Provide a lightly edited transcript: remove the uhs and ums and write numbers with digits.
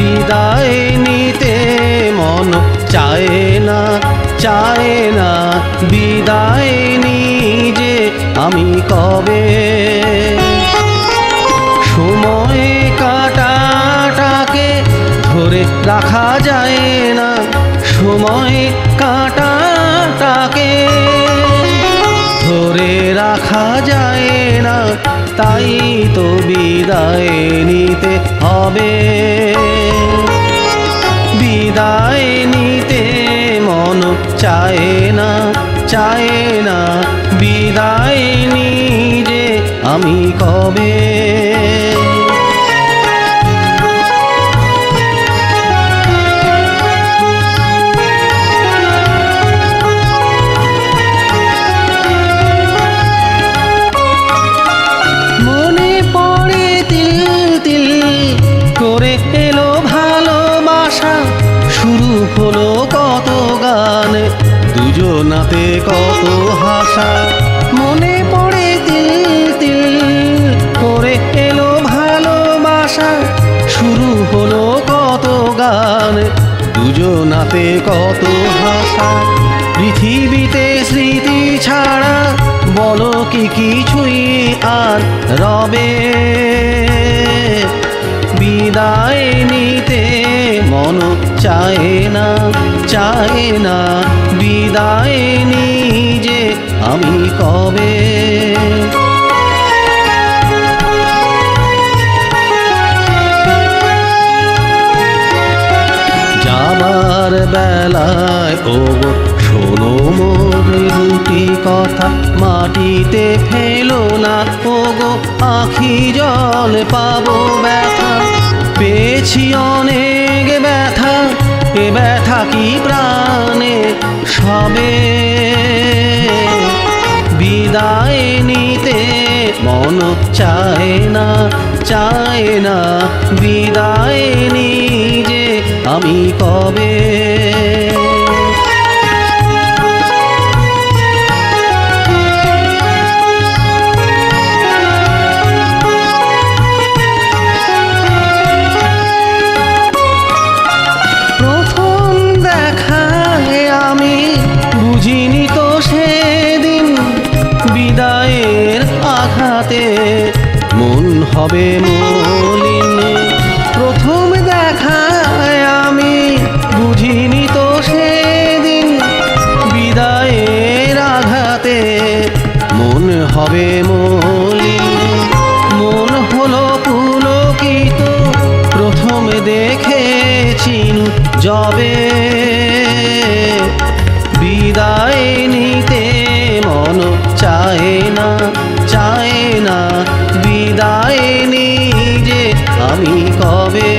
বিদায় নিতে মন চায় না, চায় না বিদায় নিজে আমি কবে। সময় কাঁটাটাকে ধরে রাখা যায় না, সময় কাঁটাটাকে ধরে রাখা যায় না, তাই তো বিদায় নিতে হবে। বিদায় নিতে মন চায় না, চায় না বিদায় নিজে আমি কবে। মনে পড়ে তিল তিল করে এলো ভালোবাসা, শুরু হলো কত গান, দুজনাতে কত হাসা। মনে পড়ে তিল তিল করে এলো ভালোবাসা, শুরু হলো কত গান, দুজনাতে কত হাসা। পৃথিবীতে স্মৃতি ছাড়া বলো কি কিছুই আর রবে। বিদায় নিতে মন চায় না, চায় না বিদায় নিজে আমি কবে। যাবার বেলায় ও শোনো মোর দুটি কথা, মাটিতে ফেলো না ও গো আখি জল পাবো ব্যথা। পেয়েছি অনেক ব্যথা, এ ব্যথা কি প্রাণে সবে। বিদায় নিতে মন চায় না, চায় না বিদায় নিজে আমি কবে। প্রথম দেখায় আমি বুঝিনি তো সেদিন, বিদায়ের আঘাতে মন হবে মলিন। প্রথম দেখায় আমি বুঝিনি তো সেদিন, বিদায়ের আঘাতে মন হবে মলিন। মন হলো পুলকিত প্রথম দেখেছি যবে। বিদায় নিতে মন চায় না, চায় না বিদায় নিজে আমি কবে।